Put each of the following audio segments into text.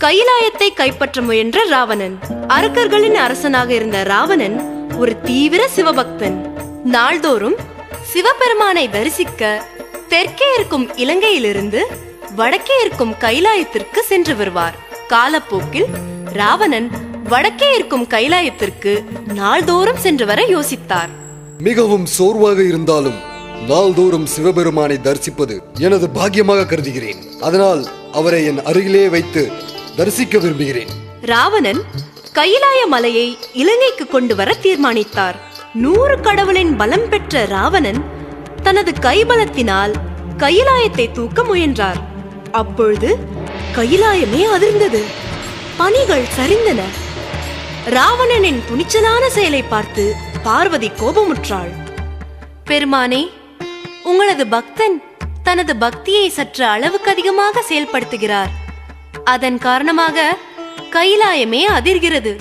கைலாயத்தை கைப்பற்ற முயன்ற ராவணன். அரக்கர்களின் அரசனாக இருந்த ராவணன் ஒரு தீவிர சிவபக்தன். நாள்தோறும் சிவபெருமானை தரிசிக்க தெற்கே இருக்கும் இலங்கையிலிருந்து வடக்கே இருக்கும் கைலாயத்திற்கு சென்று வருவார். காலப்போக்கில் ராவணன் வடக்கே இருக்கும் கைலாயத்திற்கு நாள்தோறும் சென்று வர யோசித்தார். மிகவும் சோர்வாக இருந்தாலும் நாள்தோறும் சிவபெருமானை தரிசிப்பது எனது பாக்கியமாக கருதுகிறேன். அதனால் அவரை என் அருகிலே வைத்து தரிசிக்க விரும்புகிறேன். ராவணன் கைலாய மலையை இலங்கைக்கு கொண்டு வர தீர்மானித்தார். 100 கடவுளின் பலம் பெற்ற ராவணன் தனது கைபலத்தினால் கைலாயத்தை தூக்க முயன்றார். அப்பொழுது கைலாயமே அதிர்ந்தது. பனிகள் சரிந்தன. ராவணனின் துணிச்சலான செயலை பார்த்து பார்வதி கோபமுற்றாள். பெருமானே, உங்களது பக்தன் தனது பக்தியை சற்று அளவுக்கு அதிகமாக செயல்படுத்துகிறார். அதன் காரணமாக கைலாயமே அதிர்கிறது.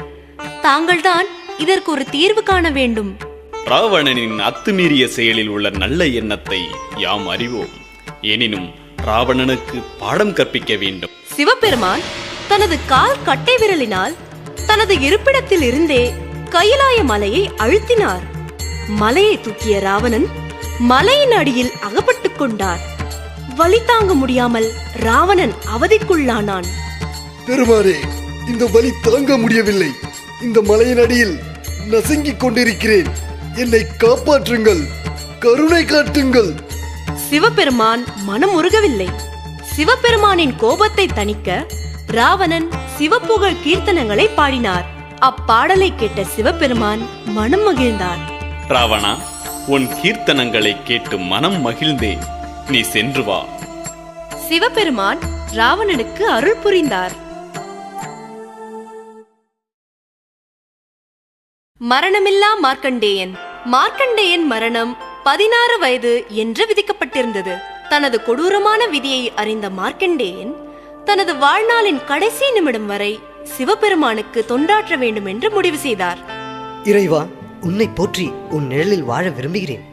தாங்கள்தான் இதற்கு ஒரு தீர்வு காண வேண்டும். ராவணனின் அத்துமீறிய செயலில் உள்ள நல்ல எண்ணத்தை யாம் அறிவோம். எனினும் ராவணனுக்கு பாடம் கற்பிக்க வேண்டும். சிவபெருமான் தனது கால் கட்டை விரலினால் தனது இருப்பிடத்தில் இருந்தே கைலாய மலையை அழுத்தினார். மலையை தூக்கிய ராவணன் மலையின் அடியில் அகப்பட்டுக் கொண்டார். வலி தாங்க முடியாமல் ராவணன் அவதிக்குள்ளானான். பெருமானே, இந்த வலி தாங்க முடியவில்லை. இந்த மலையின் அடியில் நசுங்கிக் கொண்டிருக்கிறேன். என்னை காப்பாற்றுங்கள், கருணை காட்டுங்கள். சிவபெருமான் மனம் உருகவில்லை. சிவபெருமானின் கோபத்தை தணிக்க ராவணன் சிவப்புகழ் கீர்த்தனங்களை பாடினார். அப்பாடலை கேட்ட சிவபெருமான் மனம் மகிழ்ந்தார். ராவணா, உன் கீர்த்தனங்களை கேட்டு மனம் மகிழ்ந்தேன். நீ சென்று வா. சிவபெருமான் ராவணனுக்கு அருள் புரிந்தார். மரணமில்லா மார்க்கண்டேயன். மார்க்கண்டேயன் மரணம் 16 வயது என்று விதிக்கப்பட்டிருந்தது. தனது கொடூரமான விதியை அறிந்த மார்க்கண்டேயன் தனது வாழ்நாளின் கடைசி நிமிடம் வரை சிவபெருமானுக்கு தொண்டாற்ற வேண்டும் என்று முடிவு செய்தார். இறைவா, உன்னை போற்றி உன் நிழலில் வாழ விரும்புகிறேன்.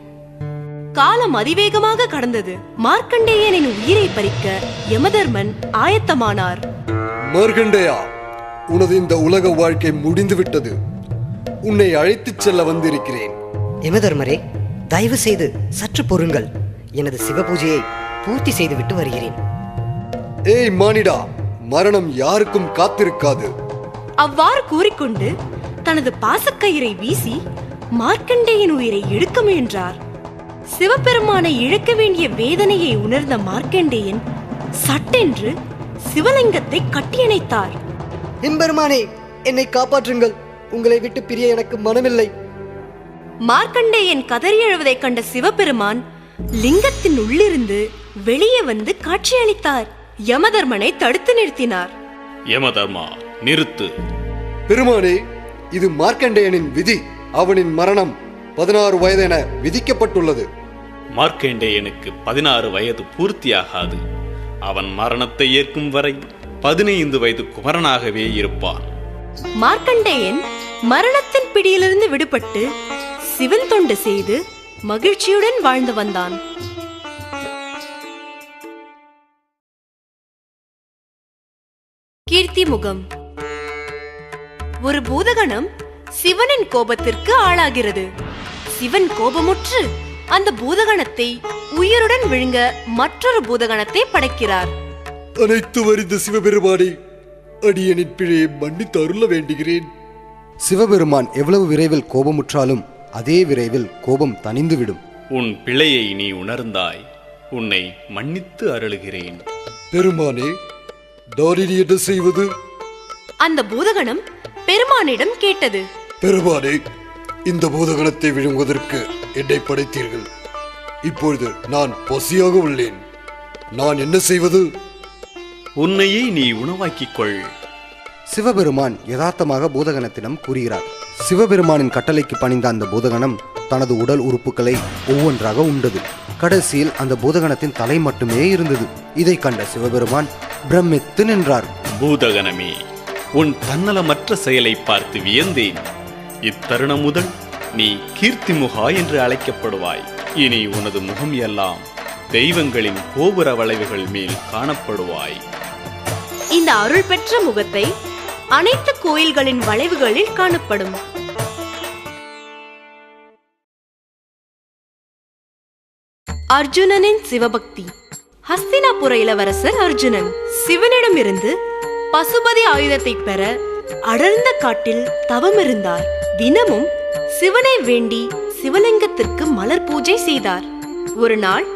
காலம் அதிவேகமாக கடந்தது. மார்க்கண்டேயனின் உயிரை பறிக்க யமதர்மன் ஆயத்தமானார். மார்க்கண்டேயா, உனது இந்த உலக வாழ்க்கை முடிந்துவிட்டது. உன்னை அழைத்துச் செல்ல வந்திருக்கிறேன். யமதர்மரே, தயவு செய்து சற்று பொறுங்கள். எனது சிவ பூஜையை பூர்த்தி செய்துவிட்டு வருகிறேன். ஏய் மானிடா, மரணம் யாருக்கும் காத்திருக்காது. அவ்வாறு கூறிக்கொண்டு தனது பாசக்கயிறை வீசி மார்க்கண்டேயன் உயிரை எடுக்க முயன்றார். சிவபெருமானை இழக்க வேண்டிய வேதனையை உணர்ந்த மார்க்கண்டேயன் சட்டென்று சிவலிங்கத்தை கட்டியணைத்தார். எம்பெருமானே, என்னை காப்பாற்றுங்கள். உங்களை விட்டு பிரிய எனக்கு மனமில்லை. மார்க்கண்டேயன் கதறி எழுவதைக் கண்ட சிவபெருமான் லிங்கத்தின் உள்ளிருந்து வெளியே வந்து காட்சியளித்தார். யமதர்மனை தடுத்து நிறுத்தினார். யமதர்மா, நிறுத்து. பெருமானே, இது மார்க்கண்டேயனின் விதி. அவனின் மரணம் 16 வயது என விதிக்கப்பட்டுள்ளது. மார்க்கண்டேயனுக்கு 16 வயது பூர்த்தியாகாது. அவன் மரணத்தை ஏற்கும் வரை 15 வயது குமரனாகவே இருப்பான். மார்க்கண்டேயன் மரணத்தின் பிடியிலிருந்து விடுபட்டு சிவன் தொண்டு செய்து மகிழ்ச்சியுடன் வாழ்ந்து வந்தான். கீர்த்தி முகம். ஒரு பூதகணம் சிவனின் கோபத்திற்கு ஆளாகிறது. சிவன் கோபமுற்று அந்த பூதகணத்தை உயிருடன் விழுங்க மற்றொரு பூதகணத்தை படைக்கிறார். அனைத்து வரிந்த சிவபெருமானே, அடியனின் பிழையை மன்னித்து அருள வேண்டுகிறேன். சிவபெருமான் எவ்வளவு விரைவில் கோபமுற்றாலும் அதே விரைவில் கோபம் தணிந்துவிடும். உன் பிழையை நீ உணர்ந்தாய். உன்னை மன்னித்து அருளுகிறேன். பெருமானே, தாரிணி என்ன செய்வது? அந்த பூதகணம் பெருமானிடம் கேட்டது. பெருமானே, இந்த பூதகணத்தை விழுங்குவதற்கு என்னை படைத்தீர்கள். இப்பொழுது நான் பசியாக உள்ளேன். நான் என்ன செய்வது? உன்னையே நீ உணவாக்கிக் கொள். சிவபெருமான் யதார்த்தமாக பூதகணத்திடம் கூறுகிறார். சிவபெருமானின் கட்டளைக்கு பணிந்த அந்த பூதகணம் தனது உடல் உறுப்புகளை ஒவ்வொன்றாக உண்டது. கடைசியில் அந்த பூதகணத்தின் தலை மட்டுமே இருந்தது. இதை கண்ட சிவபெருமான் பிரமித்து நின்றார். பூதகணமே, உன் தன்னலமற்ற செயலை பார்த்து வியந்தேன். இத்தருணம் முதல் நீ கீர்த்திமுகா என்று அழைக்கப்படுவாய். இனி உனது முகம் எல்லாம் தெய்வங்களின் கோபுர வளைவுகள் மேல் காணப்படுவாய். இந்த அருள் பெற்ற முகத்தை அனைத்து கோயில்களின் வளைவுகளில் காணப்படும். அர்ஜுனனின் சிவபக்தி. ஹஸ்தினாபுர இளவரசர் அர்ஜுனன் சிவனிடமிருந்து பசுபதி ஆயுதத்தை பெற அடர்ந்த காட்டில் தவம் இருந்தார். தினமும் சிவனை வேண்டி சிவலிங்கத்திற்கு மலர் பூஜை செய்தார். ஒரு நாள்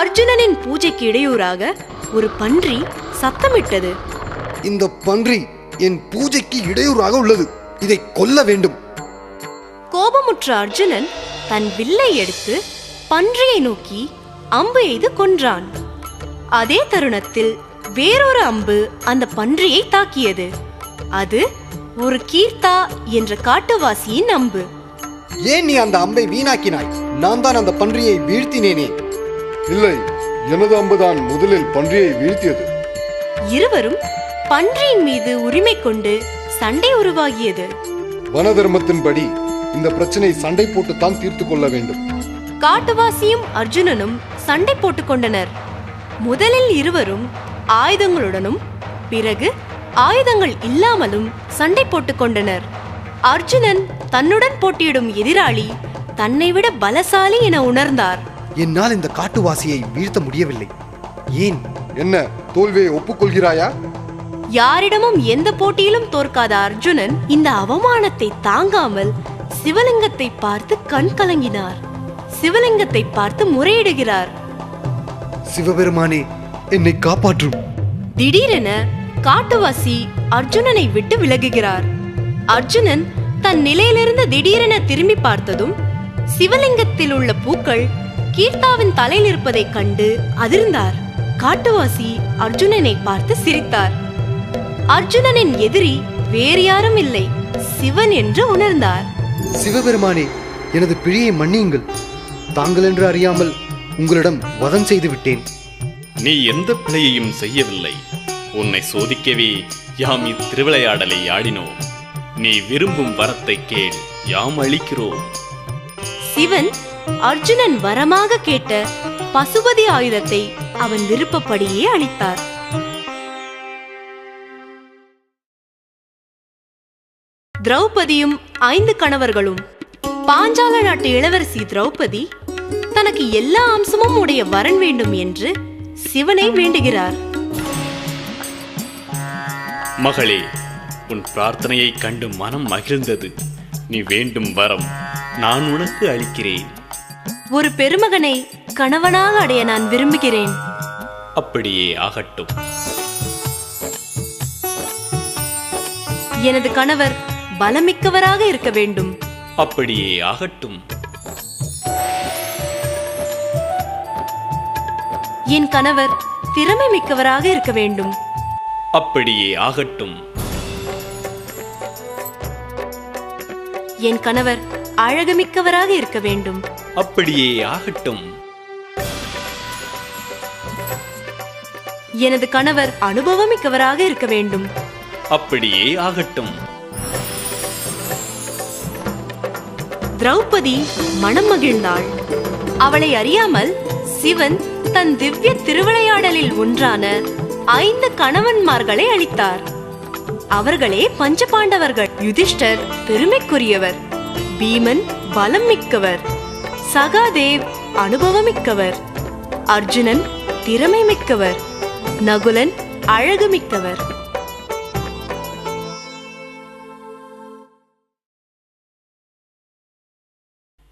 அர்ஜுனனின் பூஜைக்கு இடையூறாக ஒரு பன்றி சத்தமிட்டது. இந்த பன்றி என் பூஜைக்கு இடையூறாக உள்ளது, இதை கொல்ல வேண்டும். கோபமுற்ற அர்ஜுனன் தன் வில்லை எடுத்து பன்றியை நோக்கி அம்பு எய்து கொன்றான். அதே தருணத்தில் வேறொரு அம்பு அந்த பன்றியை தாக்கியது. அது ஒரு கீர்த்தா என்ற காட்டுவாசியின் அம்பு. ஏன் நீ அந்த அம்பை வீணாக்கினாய்? நான் தான் அந்த பன்றியை வீழ்த்தினேனே. இல்லை, எனது அம்புதான் முதலில் பன்றியை வீழ்த்தியது. இருவரும் பன்றியின் மீது உரிமை கொண்டு சண்டை உருவாகியது. வன தர்மத்தின்படி இந்த பிரச்சனை சண்டை போட்டுத்தான் தீர்த்து கொள்ள வேண்டும். காட்டுவாசியும் அர்ஜுனனும் சண்டை போட்டுக் கொண்டனர். முதலில் இருவரும் ஆயுதங்களுடனும் பிறகு ஆயுதங்கள் இல்லாமலும் சண்டை போட்டுக் கொண்டனர். அர்ஜுனன் தன்னுடன் போட்டியிடும் எதிராளி தன்னை விட பலசாலி என உணர்ந்தார். என்னால் இந்த காட்டுவாசியை வீழ்த்த முடியவில்லை. ஏன்? என்ன, தோல்வியை ஒப்புக்கொள்கிறாயா? யாரிடமும் எந்த போட்டியிலும் தோற்காத அர்ஜுனன் இந்த அவமானத்தை தாங்காமல் சிவலிங்கத்தை பார்த்து கண் கலங்கினார். சிவலிங்கத்தை பார்த்து முறையிடுகிறார். சிவபெருமானே, என்னை காப்பாற்றும். திடீரென காட்டுவாசி அர்ஜுனனை விட்டு விலகுகிறார். அர்ஜுனன் தன் நிலையிலிருந்து திடீரென திரும்பி பார்த்ததும் சிவலிங்கத்தில் உள்ள பூக்கள் கீர்த்தாவின் தலையில் இருப்பதை கண்டு அதிர்ந்தார். காட்டுவாசி அர்ஜுனனை பார்த்து சிரித்தார். அர்ஜுனனின் எதிரி வேறு யாரும் இல்லை, சிவன் என்று உணர்ந்தார். சிவபெருமானே, எனது பிழையை மன்னியுங்கள். தாங்கள் என்று அறியாமல் உங்களிடம் வதம் செய்து விட்டேன். நீ எந்த பிழையையும் செய்யவில்லை. உன்னை சோதிக்கவே யாம் இத்திருவிளையாடலை ஆடினோம். நீ விரும்பும் வரத்தை கேள், யாம் அளிக்கிறோம். சிவன் அர்ஜுனன் வரமாக கேட்ட பசுபதி ஆயுதத்தை அவன் விருப்பப்படியே அளித்தார். திரௌபதியும் 5 கணவர்களும். பாஞ்சால நாட்டு இளவரசி திரௌபதி தனக்கு எல்லா அம்சமும் உடைய வரன் வேண்டும் என்று சிவனை வேண்டுகிறார். மகளே, உன் பிரார்த்தனையை கண்டு மனம் மகிழ்ந்தது. நீ வேண்டும் வரம் நான் உனக்கு அளிக்கிறேன். ஒரு பெருமகனை கணவனாக அடைய நான் விரும்புகிறேன். அப்படியே ஆகட்டும். எனது கணவர் பலமிக்கவராக இருக்க வேண்டும். அப்படியே ஆகட்டும். என் கணவர் திறமை மிக்கவராக இருக்க வேண்டும். அப்படியே ஆகட்டும். என் கணவர் அழகுமிக்கவராக இருக்க வேண்டும். அப்படியே ஆகட்டும். எனது கணவர் அனுபவமிக்கவராக இருக்க வேண்டும். அப்படியே ஆகட்டும். திரௌபதி மனம் மகிழ்ந்தாள். அவளை அறியாமல் சிவன் தன் திவ்ய திருவிளையாடலில் ஒன்றான 5 கணவன்மார்களை அளித்தார். அவர்களே பஞ்சபாண்டவர்கள். யுதிஷ்டர் பெருமைக்குரியவர், பீமன் பலம் மிக்கவர், சகாதேவ் அனுபவமிக்கவர், அர்ஜுனன் திறமை மிக்கவர், நகுலன் அழகு மிக்கவர்.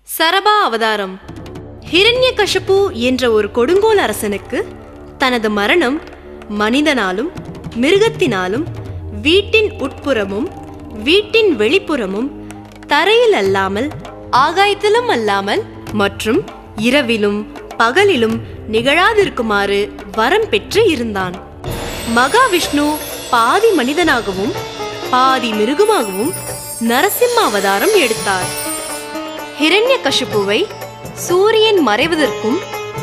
சரபா அவதாரம். ஹிரண்யகசிபு என்ற ஒரு கொடுங்கோல் அரசனுக்கு தனது மரணம் மனிதனாலும் மிருகத்தினாலும் வீட்டின் உட்புறமும் வீட்டின் வெளிப்புறமும் தரையில் அல்லாமல் ஆகாயத்திலும் அல்லாமல் மற்றும் இரவிலும் பகலிலும் நிகழாதிருக்குமாறு வரம் பெற்று இருந்தான். மகாவிஷ்ணு பாதி மனிதனாகவும் பாதி மிருகமாகவும் நரசிம்ம அவதாரம் எடுத்தார். ஹிரண்யகசிபுவை சூரியன் மறைவதற்கும்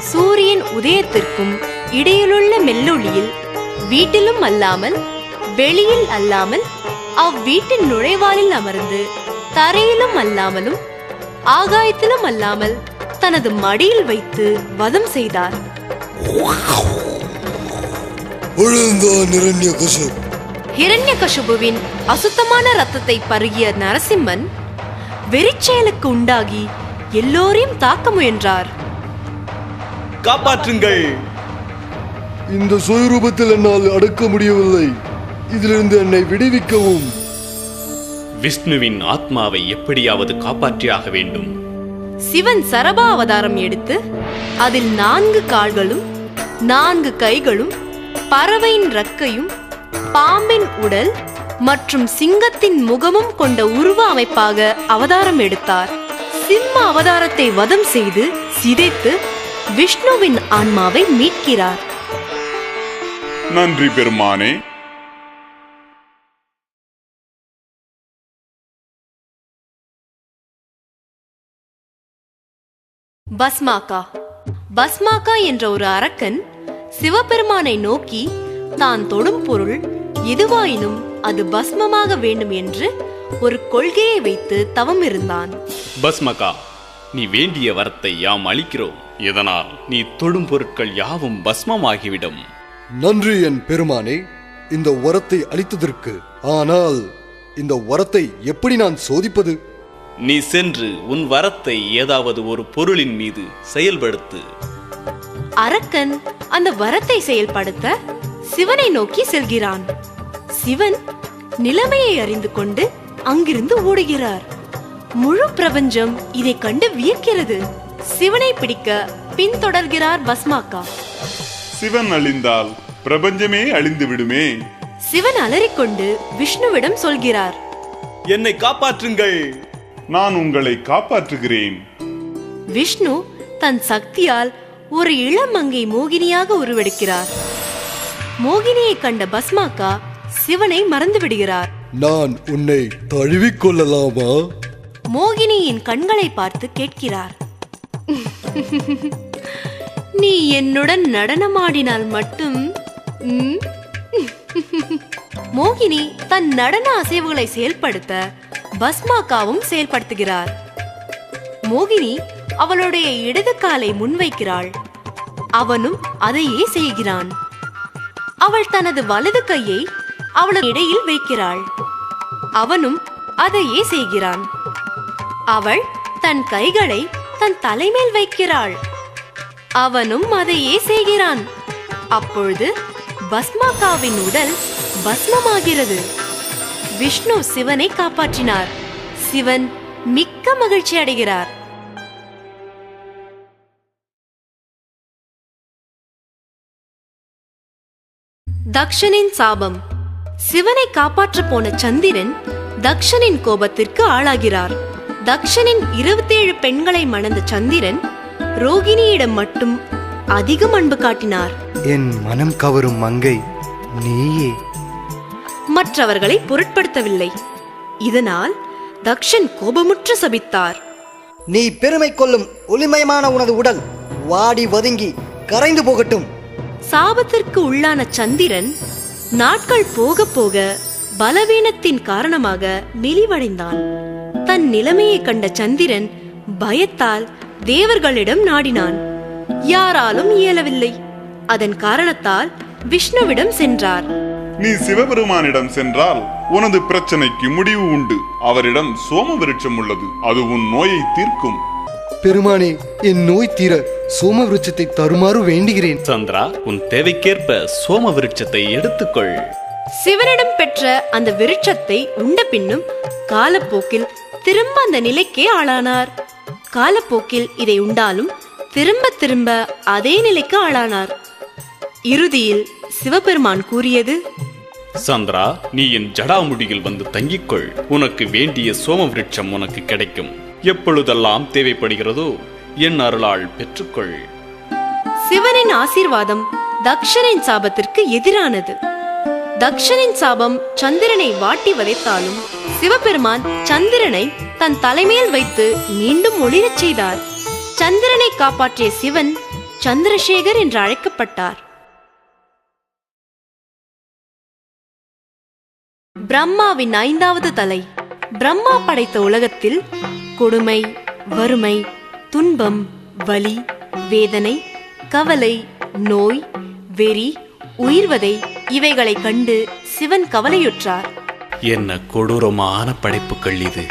சூரியன் உதயத்திற்கும் இடையிலுள்ள மெல்லொளியில் வீட்டிலும் அல்லாமல் வெளியில் அல்லாமல் அவ்வீட்டின் நுழைவாளில் அமர்ந்து தரையிலும் அல்லாமலும் ஆகாயத்திலும் அல்லாமல் தனது மடியில் வைத்து வதம் செய்தார். ஹிரண்யகசிபுவின் அசுத்தமான ரத்தத்தை பருகிய நரசிம்மன் வெறிச்செயலுக்கு உண்டாகி எல்லோரையும் தாக்க முயன்றார். காப்பாற்றுங்கள்! இந்த சுயரூபத்தில் என்னால் அடக்க முடியவில்லை. இதிலிருந்து என்னை விடுவிக்கவும். விஷ்ணுவின் ஆத்மாவை எப்படியாவது காப்பாற்றியாக வேண்டும். சிவன் சரபா அவதாரம் எடுத்து அதில் 4 கால்களும் 4 கைகளும் பறவையின் ரக்கையும் பாம்பின் உடல் மற்றும் சிங்கத்தின் முகமும் கொண்ட உருவ அமைப்பாக அவதாரம் எடுத்தார். சிம்ம அவதாரத்தை வதம் செய்து சிதைத்து விஷ்ணுவின் ஆன்மாவை மீட்கிறார். நன்றி பெருமானே. பஸ்மாக்கா என்ற ஒரு அரக்கன் சிவபெருமானை நோக்கி தான் தொடும் பொருள் எதுவாயினும் அது பஸ்மமாக வேண்டும் என்று ஒரு கொள்கையை வைத்து தவம் இருந்தான். பஸ்மகா, நீ வேண்டிய வரத்தை யாம் அளிக்கிறோம். இதனால் நீ தொடும் பொருட்கள் யாவும் பஸ்மமாகிவிடும். நன்றி என் பெருமானே, இந்த வரத்தை அளித்ததற்கு. ஆனால் இந்த வரத்தை எப்படி நான் சோதிப்பது? நீ சென்று உன் வரத்தை ஏதாவது ஒரு பொருளின் மீது செயல்படுத்து. அரக்கன் அந்த வரத்தை செயல்படுத்த சிவனை நோக்கி செல்கிறான். சிவன் நிலைமையை அறிந்து கொண்டு அங்கிருந்து ஓடுகிறார். முழு பிரபஞ்சம் இதை கண்டு வியக்கிறது. சிவனை பிடிக்க பின்தொடர்கிறார் பஸ்மாக்கா. சிவன் அழிந்தால் பிரபஞ்சமே அழிந்து விடுமே. சிவன் அலறிக்கொண்டு விஷ்ணுவிடம் சொல்கிறார், என்னை காப்பாற்றுங்கள். நான் உங்களை காப்பாற்றுகிறேன். விஷ்ணு தன் சக்தியால் ஒரு இளமங்கை மோகினியாக உருவெடுக்கிறார். மோகினியை கண்ட பஸ்மாக்கா சிவனை மறந்து விடுகிறார். நான் உன்னை தழுவிக் கொள்ளலாமா? மோகினியின் கண்களை பார்த்து கேட்கிறார், நீ என்னுடன் நடனமாடினால் மட்டும். மோகினி தன் நடன அசைவுகளை செயல்படுத்த பஸ்மாக்காவும் செயல்படுத்துகிறார். மோகினி அவளுடைய இடது காலை முன்வைக்கிறாள். அவனும் அதையே செய்கிறான். அவள் தனது வலது கையை அவளது இடையில் வைக்கிறாள். அவனும் அதையே செய்கிறான். அவள் தன் கைகளை தன் தலைமேல் வைக்கிறாள். அவனும் அதையே செய்கிறான். அப்பொழுது பஸ்மாக்காவின் உடல் பஸ்மமாகிறது. விஷ்ணு சிவனை காப்பாற்றினார். சிவன் மிக்க மகிழ்ச்சி அடைகிறார். தக்ஷனின் சாபம். சிவனை காப்பாற்ற போன சந்திரன் தக்ஷனின் கோபத்திற்கு ஆளாகிறார். தக்ஷனின் 27 பெண்களை மணந்த சந்திரன் ரோகிணியிடம் மட்டும் அதிகம் அன்பு காட்டினார். என் மனம் கவரும் மங்கை நீயே. மற்றவர்களை பொருட்படுத்தவில்லை. இதனால் தக்ஷன் கோபமுற்று சபித்தார். நீ பெருமை கொள்ளும் ஒளிமயமான உனது உடல் வாடி வதங்கி கரைந்து போகட்டும். சாபத்திற்கு உள்ளான சந்திரன் நாட்கள் போக போக பலவீனத்தின் காரணமாக மெலிவடைந்தான். தன் நிலைமையை கண்ட சந்திரன் பயத்தால் தேவர்களிடம் நாடினான். யாராலும் இயலவில்லை. அதன் காரணத்தால் விஷ்ணுவிடம் சென்றார். நீ சிவபெருமானிடம் சென்றால் உனது பிரச்சனைக்கு முடிவு உண்டு. அவரிடம் சோம விருட்சம் உள்ளது. அது உன் நோயை தீர்க்கும். பெருமானே, என் நோய் தீர சோம விருட்சத்தை தருமாறு வேண்டுகிறேன். சந்திரா, உன் தேவைக்கேற்ப சோம விருட்சத்தை எடுத்துக்கொள். சிவனிடம் பெற்ற அந்த விருட்சத்தை உண்ட பின்னும் காலப்போக்கில் திரும்ப அந்த நிலைக்கே ஆளானார். காலப்போக்கில் இதை உண்டாலும் திரும்ப திரும்ப அதே நிலைக்கு ஆளானார். இறுதியில் சிவபெருமான் கூறியது, சந்திரா, நீ என் ஜடாமுடியில் வந்து தங்கிக்கொள். உனக்கு வேண்டிய சோம விருட்சம் உனக்கு கிடைக்கும். எப்பொழுதெல்லாம் தேவைப்படுகிறதோ என் அருளால் பெற்றுக்கொள். சிவனின் ஆசீர்வாதம் தக்ஷனின் சாபத்திற்கு எதிரானது. தக்ஷனின் சாபம் சந்திரனை வாட்டி வதைத்தாலும் சிவபெருமான் சந்திரனை தன் தலைமையில் வைத்து மீண்டும் ஒளிரச் செய்தார். சந்திரனை காப்பாற்றிய சிவன் சந்திரசேகர் என்று அழைக்கப்பட்டார். பிரம்மாவின் 5வது தலை. பிரம்மா படைத்த உலகத்தில் கொடுமை, வறுமை, துன்பம், வலி, வேதனை, கவலை, நோய், வெறி, உயிர்வதை இவைகளைக் கண்டு சிவன் கவலையுற்றார். என்ன கொடூரமான படைப்புகள் இது!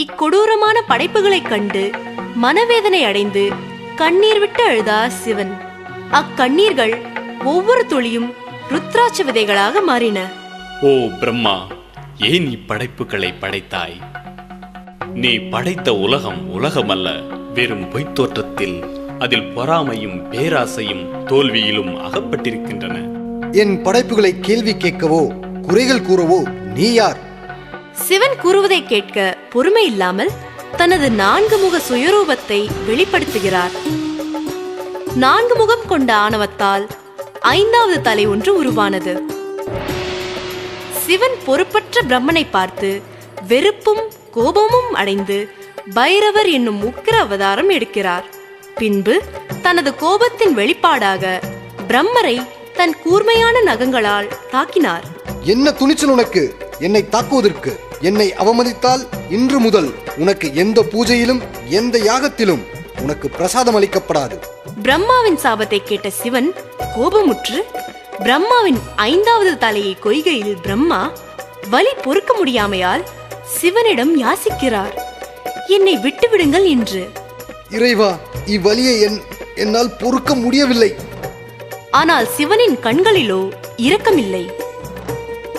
இக்கொடூரமான படைப்புகளைக் கண்டு மனவேதனை அடைந்து கண்ணீர் விட்டு அழுதார் சிவன். அக்கண்ணீர்கள் ஒவ்வொரு துளியும் ருத்ராட்ச விதைகளாக மாறின. ஓ பிரம்மா, ஏன் இப்படைப்புகளை படைத்தாய்? நீ படைத்த உலகம் உலகமல்ல, வெறும் பொய்த்தோற்றத்தில். அதில் பொறாமையும் பேராசையும் தோல்வியிலும் அகப்பட்டிருக்கின்றன. என் படைப்புகளை கேள்வி கேட்கவோ குறைகள் கூறவோ நீ யார்? சிவன் கூறுவதை கேட்க பொறுமை இல்லாமல் தனது 4 முக சுயரூபத்தை வெளிப்படுத்துகிறார். 4 முகம் கொண்ட ஆணவத்தால் 5வது தலை ஒன்று உருவானது. சிவன் பொறுப்பற்ற பிரம்மனை பார்த்து வெறுப்பும் கோபமும் அடைந்து பைரவர் என்னும் உக்கிர அவதாரம் எடுக்கிறார். பின்பு தனது கோபத்தின் வெளிப்பாடாக பிரம்மரை தன் கூர்மையான நகங்களால் தாக்கினார். என்ன துணிச்சல் உனக்கு என்னை தாக்குவதற்கு? என்னை அவமதித்தால் இன்று முதல் உனக்கு எந்த பூஜையிலும் எந்த யாகத்திலும் உனக்கு பிரசாதம் அளிக்கப்படாது. பிரம்மாவின் சாபத்தை கேட்ட சிவன் கோபமுற்று பிரம்மாவின் 5வது தலையை கொய்கையில் பிரம்மா வலி பொறுக்க முடியாமையால் சிவனிடம் யாசிக்கிறார், என்னை விட்டுவிடுங்கள் என்று. இறைவா, இவ்வலியை என்னால் பொறுக்க முடியவில்லை. ஆனால் சிவனின் கண்களிலோ இரக்கமில்லை.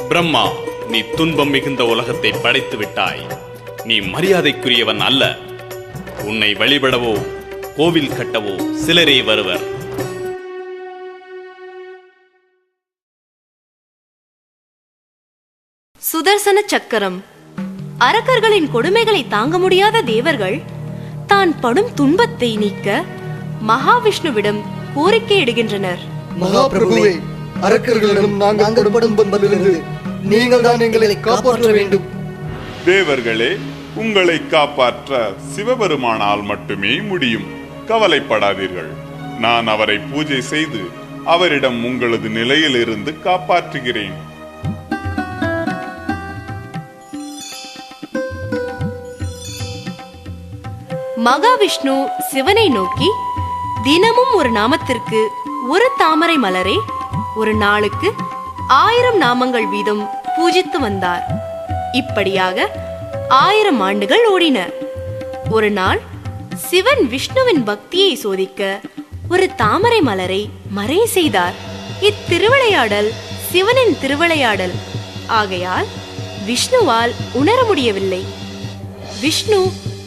பிரம்மா, நீ துன்பம் மிகுந்த உலகத்தை படைத்து விட்டாய். நீ மரியாதைக்குரியவன் அல்ல. உன்னை வழிபடவோ கோவில் கட்டவோ சிலரே வருவர். சுதர்சன சக்கரம். அரக்கர்களின் கொடுமைகளை தாங்க முடியாத தேவர்கள் தான் படும் துன்பத்தை நீக்க மகாவிஷ்ணுவிடம் கோரிக்கையிடுகின்றனர். மகாபிரபுவே, அரக்கர்களிடம் நாங்கள் படும் துன்பத்திலிருந்து நீங்கள் தான் எங்களை காப்பாற்ற வேண்டும். தேவர்களே, உங்களை காப்பாற்ற சிவபெருமானால் மட்டுமே முடியும். கவலைப்படாதீர்கள். நான் அவரை பூஜை செய்து அவரிடம் உங்களது நிலையிலிருந்து காப்பாற்றுகிறேன். மகாவிஷ்ணு சிவனை நோக்கி, தினமும் ஒரு நாமத்திற்கு ஒரு தாமரை மலரே ஒரு நாளுக்கு 1000 நாமங்கள் வீதம் பூஜித்து வந்தார். இப்படியாக 1000 ஆண்டுகள் ஓடின. ஒரு நாள் சிவன் விஷ்ணுவின் பக்தியை சோதிக்க ஒரு தாமரை மலரை மறை செய்தார். இத்திருவிளையாடல் சிவனின் திருவிளையாடல் ஆகையால் விஷ்ணுவால் உணர முடியவில்லை. விஷ்ணு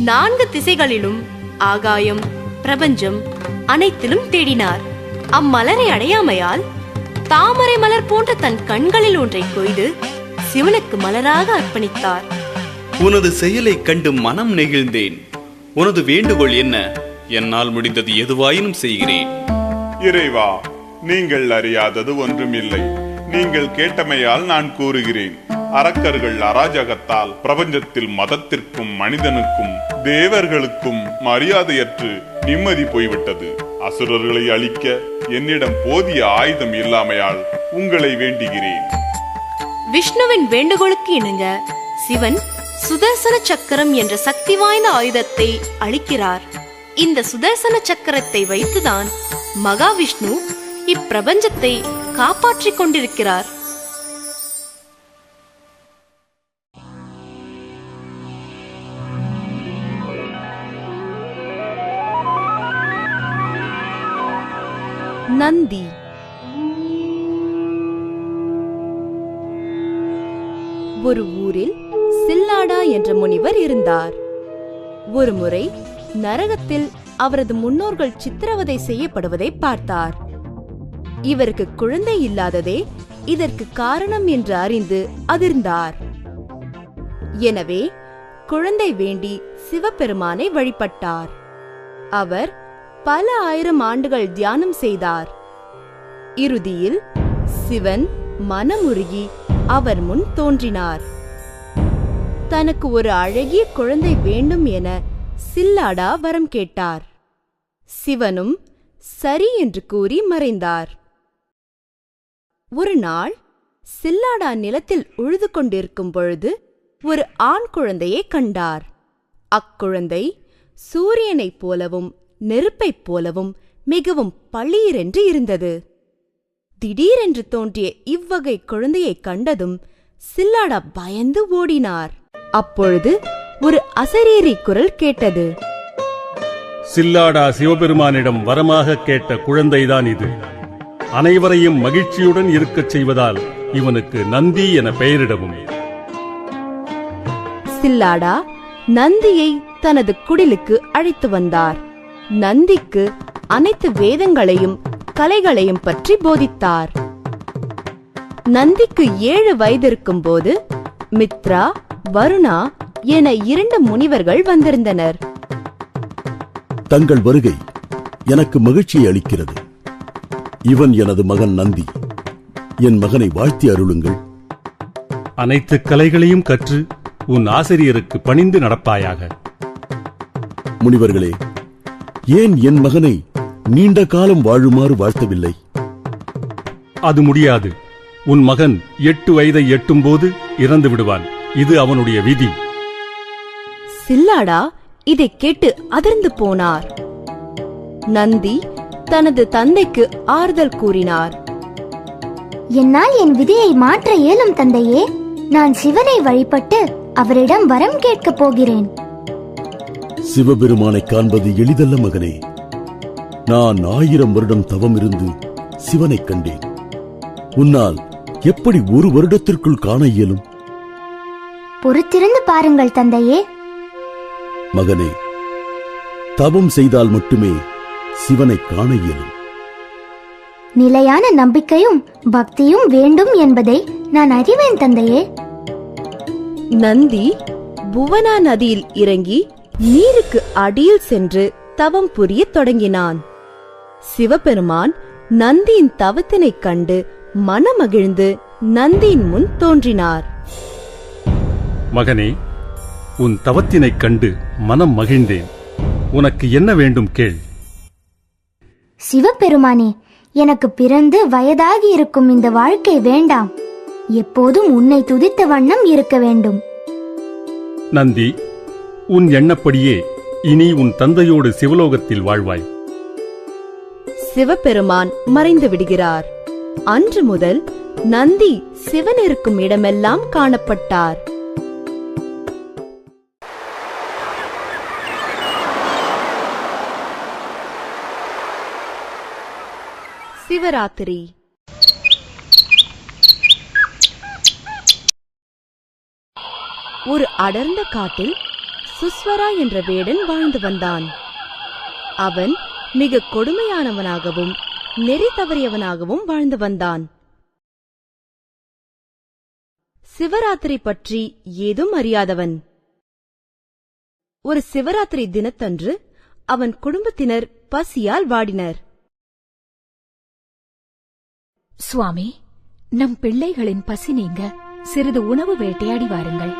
4 திசைகளிலும் ஆகாயம், பிரபஞ்சம் அனைத்திலும் தேடினார். அம்மலரை அடையாமையால் தாமரை மலர் போன்ற தன் கண்களில் ஒன்றை கொய்து சிவனுக்கு மலராக அர்ப்பணித்தார். உனது செயலை கண்டு மனம் நெகிழ்ந்தேன். உனது வேண்டுகோள் என்ன? என்னால் முடிந்தது எதுவாயினும் செய்கிறேன். இறைவா, நீங்கள் அறியாதது ஒன்றுமில்லை. நீங்கள் கேட்டமையால் நான் கூறுகிறேன். அரக்கர்கள் அராஜகத்தால் பிரபஞ்சத்தில் மதத்திற்கும் மனிதனுக்கும் தேவர்களுக்கும் மரியாதையற்று நிம்மதி போய்விட்டது. அசுரர்களை அழிக்க என்னிடம் போதிய ஆயுதம் இல்லாமையால் உங்களை வேண்டுகிறேன். விஷ்ணுவின் வேண்டுகோளுக்கு இணங்க சிவன் சுதர்சன சக்கரம் என்ற சக்தி வாய்ந்த ஆயுதத்தை அளிக்கிறார். இந்த சுதர்சன சக்கரத்தை வைத்துதான் மகாவிஷ்ணு இப்பிரபஞ்சத்தை காப்பாற்றிக் கொண்டிருக்கிறார். நந்தி. ஒரு ஊரில் சில்லாடா என்ற முனிவர் இருந்தார். ஒருமுறை நரகத்தில் அவரது முன்னோர்கள் சித்திரவதை செய்யப்படுவதை பார்த்தார். இவருக்கு குழந்தை இல்லாததே இதற்கு காரணம் என்று அறிந்து அதிர்ந்தார். எனவே குழந்தை வேண்டி சிவபெருமானை வழிபட்டார். அவர் பல 1000 ஆண்டுகள் தியானம் செய்தார். இறுதியில் சிவன் மனமுருகி அவர் முன் தோன்றினார். தனக்கு ஒரு அழகிய குழந்தை வேண்டும் என சில்லாடா வரம் கேட்டார். சிவனும் சரி என்று கூறி மறைந்தார். ஒரு நாள் சில்லாடா நிலத்தில் உழுது கொண்டிருக்கும் பொழுது ஒரு ஆண் குழந்தையை கண்டார். அக்குழந்தை சூரியனைப் போலவும் நெருப்பைப் போலவும் மிகவும் பளீரென்று இருந்தது. திடீரென்று தோன்றிய இவ்வகை குழந்தையை கண்டதும் சில்லாடா பயந்து ஓடினார். அப்பொழுது ஒரு அசரீரி குரல் கேட்டது. சில்லாடா சிவபெருமானிடம் வரமாக கேட்ட குழந்தைதான் இது. அனைவரையும் மகிழ்ச்சியுடன் இருக்கச் செய்வதால் இவனுக்கு நந்தி என பெயரிடவும். சில்லாடா நந்தியை தனது குடிலுக்கு அழைத்து வந்தார். நந்திக்கு அனைத்து வேதங்களையும் கலைகளையும் பற்றி போதித்தார். நந்திக்கு 7 வயதிருக்கும் போது மித்ரா, வருணா என 2 முனிவர்கள் வந்திருந்தனர். தங்கள் வருகை எனக்கு மகிழ்ச்சியை அளிக்கிறது. இவன் எனது மகன் நந்தி. என் மகனை வாழ்த்தி அருளுங்கள். அனைத்து கலைகளையும் கற்று உன் ஆசிரியருக்கு பணிந்து நடப்பாயாக. முனிவர்களே, ஏன் என் மகனை நீண்ட காலம் வாழுமாறு வாழ்த்தவில்லை? அது முடியாது. உன் மகன் 8 வயதை எட்டும்போது இறந்து விடுவான். இது அவனுடைய விதி. சில்லாடா இதை கேட்டு அதிர்ந்து போனார். நந்தி தனது தந்தைக்கு ஆறுதல் கூறினார். என்னால் என் விதியை மாற்ற இயலும் தந்தையே. நான் சிவனை வழிபட்டு அவரிடம் வரம் கேட்கப் போகிறேன். சிவபெருமானை காண்பது எளிதல்ல மகனே. நான் 1000 வருடம் தவம் இருந்து சிவனை கண்டேன். உன்னால் எப்படி 1 வருடத்திற்குள் காண இயலும்? பொறுத்திருந்து பாருங்கள் தந்தையே. மகனே, தவம் செய்தால் மட்டுமே சிவனை காண இயலும். நிலையான நம்பிக்கையும் பக்தியும் வேண்டும் என்பதை நான் அறிவேன் தந்தையே. நந்தி புவனா நதியில் இறங்கி நீருக்கு அடியில் சென்று தவம் புரிய தொடங்கினான். சிவபெருமான் நந்தியின் தவத்தினைக் கண்டு மனமகிழ்ந்து நந்தியின் முன் தோன்றினார். மகனே, உன் தவத்தினைக் கண்டு மனம் மகிழ்ந்தேன். உனக்கு என்ன வேண்டும் கேள். சிவபெருமானே, எனக்கு பிறந்து வயதாகி இருக்கும் இந்த வாழ்க்கை வேண்டாம். எப்போதும் உன்னை துதித்த வண்ணம் இருக்க வேண்டும். நந்தி, உன் எண்ணப்படியே இனி உன் தந்தையோடு சிவலோகத்தில் வாழ்வாய். சிவபெருமான் மறைந்து விடுகிறார். அன்று முதல் நந்தி சிவன் இருக்கும் இடமெல்லாம் காணப்பட்டார். சிவராத்திரி. ஒரு அடர்ந்த காட்டில் சுஸ்வரா என்ற வேடன் வாழ்ந்து வந்தான். அவன் மிக கொடுமையானவனாகவும் நெறி தவறியவனாகவும் வாழ்ந்து வந்தான். சிவராத்திரி பற்றி ஏதும் அறியாதவன். ஒரு சிவராத்திரி தினத்தன்று அவன் குடும்பத்தினர் பசியால் வாடினர். சுவாமி, நம் பிள்ளைகளின் பசி நீங்க சிறிது உணவு வேட்டையாடி வாருங்கள்.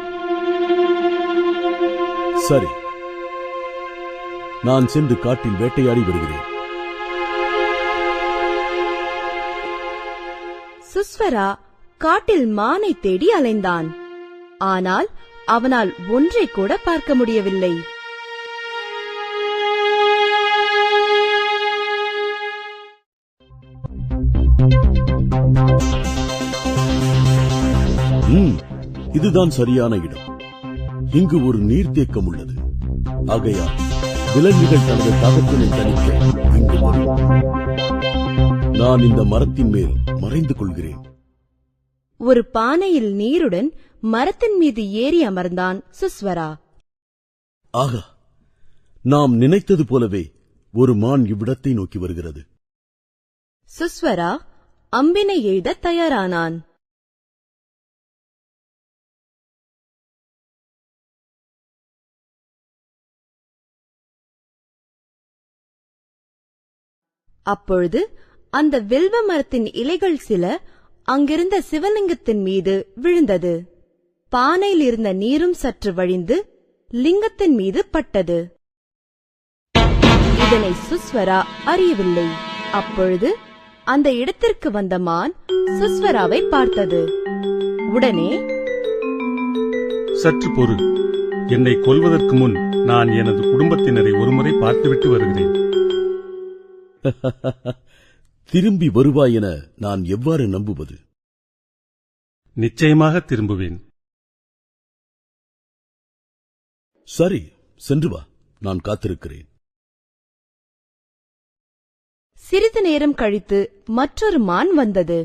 சரி, நான் சென்று காட்டில் வேட்டையாடி வருகிறேன். சுஸ்வரா காட்டில் மானை தேடி அலைந்தான். ஆனால் அவனால் ஒன்றை கூட பார்க்க முடியவில்லை. இதுதான் சரியான இடம். இங்கு ஒரு நீர்த்தேக்கம் உள்ளது. ஆகையால் விலங்குகள் தனது தாகத்தினை தணிக்க இங்கு வரும். நான் இந்த மரத்தின் மேல் மறைந்து கொள்கிறேன். ஒரு பானையில் நீருடன் மரத்தின் மீது ஏறி அமர்ந்தான் சுஸ்வரா. ஆகா, நாம் நினைத்தது போலவே ஒரு மான் இவ்விடத்தை நோக்கி வருகிறது. சுஸ்வரா அம்பினை எய்த தயாரானான். அப்பொழுது அந்த வில்வ மரத்தின் இலைகள் சில அங்கிருந்த சிவலிங்கத்தின் மீது விழுந்தது. பானையில் இருந்த நீரும் சற்று வழிந்து லிங்கத்தின் மீது பட்டது. இதனை சுஸ்வரா அறியவில்லை. அப்பொழுது அந்த இடத்திற்கு வந்த மான் சுஸ்வராவை பார்த்தது. உடனே, சற்று பொறு, என்னை கொல்வதற்கு முன் நான் எனது குடும்பத்தினரை ஒருமுறை பார்த்துவிட்டு வருகிறேன். திரும்பி வருவாய் என நான் எவ்வாறு நம்புவது? நிச்சயமாக திரும்புவேன். சரி, சென்று வா, நான் காத்திருக்கிறேன். சிறிது நேரம் கழித்து மற்றொரு மான் வந்தது.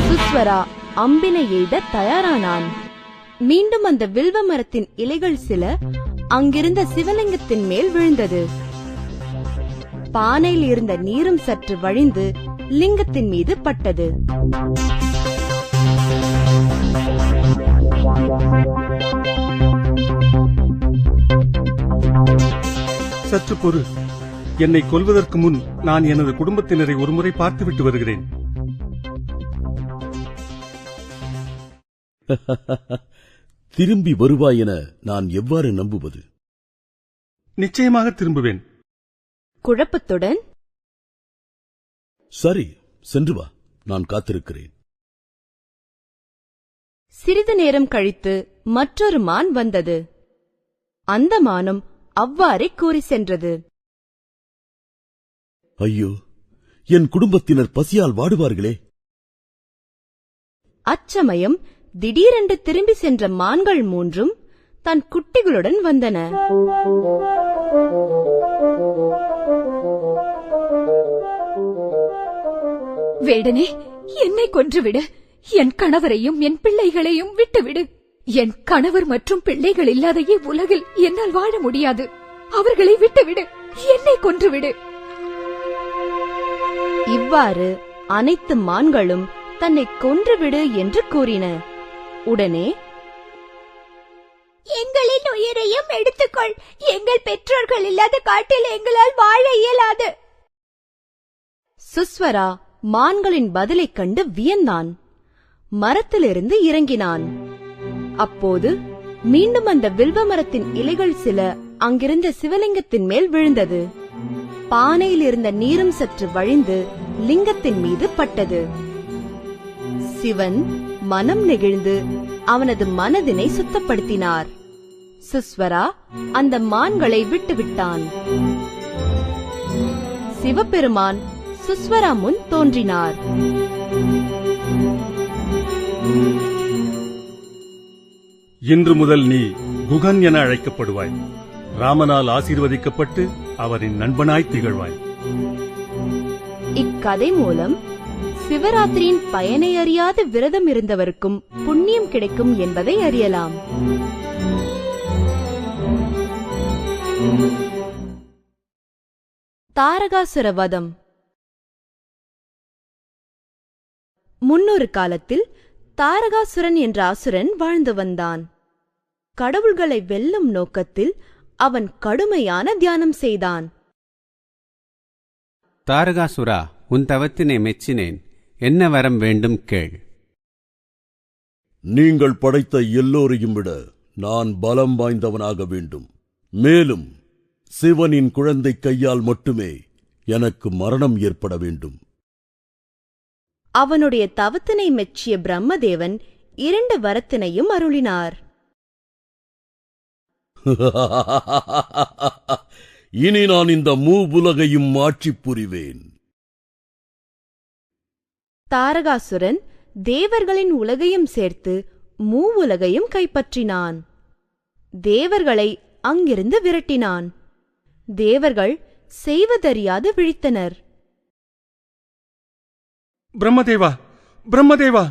சுஸ்வரா அம்பினை எய்த தயாரானான். மீண்டும் அந்த வில்வ மரத்தின் இலைகள் சில அங்கிருந்த சிவலிங்கத்தின் மேல் விழுந்தது. பானையில் இருந்த நீரும் சற்று வழிந்து லிங்கத்தின் மீது பட்டது. சற்று பொறு. என்னை கொல்வதற்கு முன் நான் எனது குடும்பத்தினரை ஒருமுறை பார்த்துவிட்டு வருகிறேன். திரும்பி வருவாய் என நான் எவ்வாறு நம்புவது? நிச்சயமாக திரும்புவேன். குழப்பத்துடன், சரி, சென்று வா, நான் காத்திருக்கிறேன். சிறிது நேரம் கழித்து மற்றொரு மான் வந்தது. அந்த மானும் அவ்வாறே கூறி சென்றது. ஐயோ, என் குடும்பத்தினர் பசியால் வாடுவார்களே. அச்சமயம் திடீரென்று திரும்பி சென்ற மான்கள் மூன்றும் தன் குட்டிகளுடன் வந்தன. வேடனே, என்னை கொன்றுவிடு. என் கணவரையும் என் பிள்ளைகளையும் விட்டுவிடு. என் கணவர் மற்றும் பிள்ளைகள் இல்லாத உலகில் என்னால் வாழ முடியாது. அவர்களை விட்டுவிடு. என்னை கொன்றுவிடு. இவ்வாறு அனைத்து மான்களும் தன்னை கொன்றுவிடு என்று கூறின. உடனே, எங்களின் உயிரையும் எடுத்துக்கொள். எங்கள் பெற்றோர்கள் இல்லாத காட்டில் எங்களால் வாழ இயலாது. சுஸ்வரா மான்களின் பதிலைக் கண்டு வியந்தான். மரத்திலிருந்து இறங்கினான். அப்போது மீண்டும் அந்த வில்வ மரத்தின் இலைகள் சில அங்கிருந்த சிவலிங்கத்தின் மேல் விழுந்தது. பானையில் இருந்த நீரும் சற்று வழிந்து லிங்கத்தின் மீது பட்டது. சிவன் மனம் நெகிழ்ந்து அவனது மனதினை சுத்தப்படுத்தினார். சுஸ்வரா அந்த மான்களை விட்டுவிட்டான். சிவபெருமான் சுஸ்வரா முன் தோன்றினார். இன்று முதல் நீ குகன் என அழைக்கப்படுவாய். ராமனால் ஆசீர்வதிக்கப்பட்டு அவரின் நண்பனாய் திகழ்வாய். இக்கதை மூலம் சிவராத்திரியின் பயனை அறியாத விரதம் இருந்தவருக்கும் புண்ணியம் கிடைக்கும் என்பதை அறியலாம். தாரகாசுர வதம். முன்னொரு காலத்தில் தாரகாசுரன் என்ற அசுரன் வாழ்ந்து வந்தான். கடவுள்களை வெல்லும் நோக்கத்தில் அவன் கடுமையான தியானம் செய்தான். தாரகாசுரா, உன் தவத்தினை மெச்சினேன். என்ன வரம் வேண்டும் கேள். நீங்கள் படைத்த எல்லோரையும் விட நான் பலம் வாய்ந்தவனாக வேண்டும். மேலும் சிவனின் குழந்தை கையால் மட்டுமே எனக்கு மரணம் ஏற்பட வேண்டும். அவனுடைய தவத்தினை மெச்சிய பிரம்மதேவன் 2 வரத்தினையும் அருளினார். இனி நான் இந்த மூவுலகையும் ஆட்சி புரிவேன். தாரகாசுரன் தேவர்களின் உலகையும் சேர்த்து மூவுலகையும் கைப்பற்றினான். தேவர்களை அங்கிருந்து விரட்டினான். தேவர்கள் செய்வதறியாது விழித்தனர். பிரம்மதேவா, பிரம்மதேவா,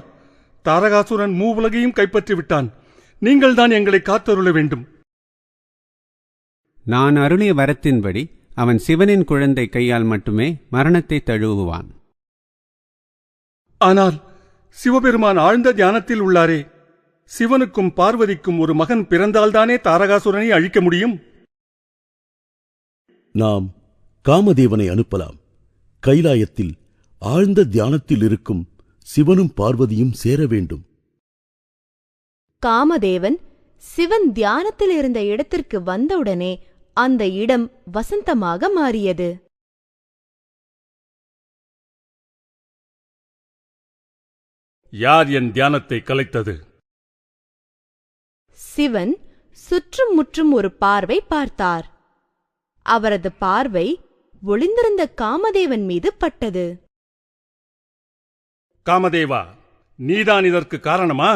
தாரகாசுரன் மூவுலகையும் கைப்பற்றி விட்டான். நீங்கள்தான் எங்களை காத்தருள வேண்டும். நான் அருளிய வரத்தின்படி அவன் சிவனின் குழந்தை கையால் மட்டுமே மரணத்தை தழுவுவான். ஆனால் சிவபெருமான் ஆழ்ந்த தியானத்தில் உள்ளாரே. சிவனுக்கும் பார்வதிக்கும் ஒரு மகன் பிறந்தால்தானே தாரகாசுரனை அழிக்க முடியும். நாம் காமதேவனை அனுப்பலாம். கைலாயத்தில் ஆழ்ந்த தியானத்தில் இருக்கும் சிவனும் பார்வதியும் சேர வேண்டும். காமதேவன் சிவன் தியானத்தில் இருந்த இடத்திற்கு வந்தவுடனே அந்த இடம் வசந்தமாக மாறியது. யார் என் தியானத்தை கலைத்தது? சிவன் சுற்றும் முற்றும் ஒரு பார்வை பார்த்தார். அவரது பார்வை ஒளிந்திருந்த காமதேவன் மீது பட்டது. காமதேவா, நீதான் இதற்கு காரணமா?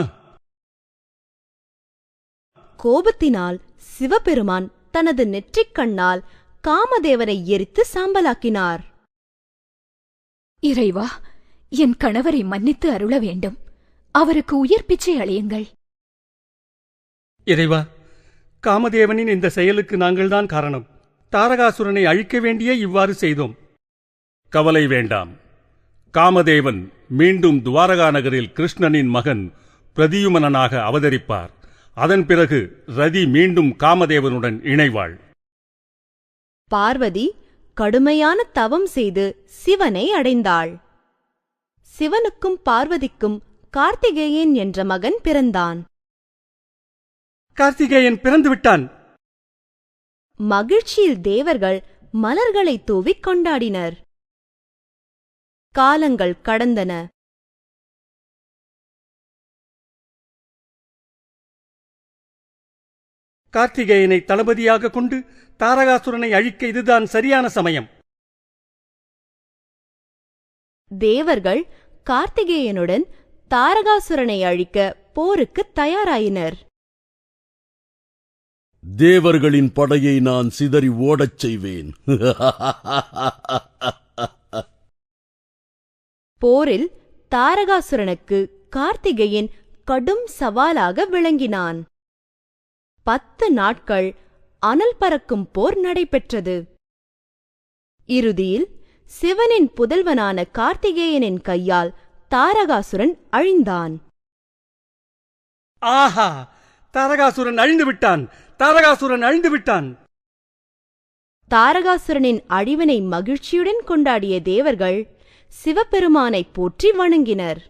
கோபத்தினால் சிவபெருமான் தனது நெற்றிக் கண்ணால் காமதேவனை எரித்து சாம்பலாக்கினார். இறைவா, என் கணவரை மன்னித்து அருள வேண்டும். அவருக்கு உயிர் பிச்சை அளியுங்கள். இறைவா, காமதேவனின் இந்த செயலுக்கு நாங்கள்தான் காரணம். தாரகாசுரனை அழிக்க வேண்டியே இவ்வாறு செய்தோம். கவலை வேண்டாம். காமதேவன் மீண்டும் துவாரகா நகரில் கிருஷ்ணனின் மகன் பிரதியுமனனாக அவதரிப்பார். அதன் பிறகு ரதி மீண்டும் காமதேவனுடன் இணைவாள். பார்வதி கடுமையான தவம் செய்து சிவனை அடைந்தாள். சிவனுக்கும் பார்வதிக்கும் கார்த்திகேயன் என்ற மகன் பிறந்தான். கார்த்திகேயன் பிறந்து விட்டான். மகிழ்ச்சியில் தேவர்கள் மலர்களை தூவிக் கொண்டாடினர். காலங்கள் கடந்தன. கார்த்திகேயனை தளபதியாக கொண்டு தாரகாசுரனை அழிக்க இதுதான் சரியான சமயம். தேவர்கள் கார்த்திகேயனுடன் தாரகாசுரனை அழிக்க போருக்கு தயாராயினர். தேவர்களின் படையை நான் சிதறி ஓடச் செய்வேன். போரில் தாரகாசுரனுக்கு கார்த்திகேயன் கடும் சவாலாக விளங்கினான். 10 நாட்கள் அனல் பறக்கும் போர் நடைபெற்றது. இறுதியில் சிவனின் புதல்வனான கார்த்திகேயனின் கையால் தாரகாசுரன் அழிந்தான். ஆஹா! தாரகாசுரன் அழிந்து விட்டான்! தாரகாசுரன் அழிந்து விட்டான்! தாரகாசுரனின் அழிவினை மகிழ்ச்சியுடன் கொண்டாடிய தேவர்கள் சிவபெருமானை போற்றி வணங்கினர்.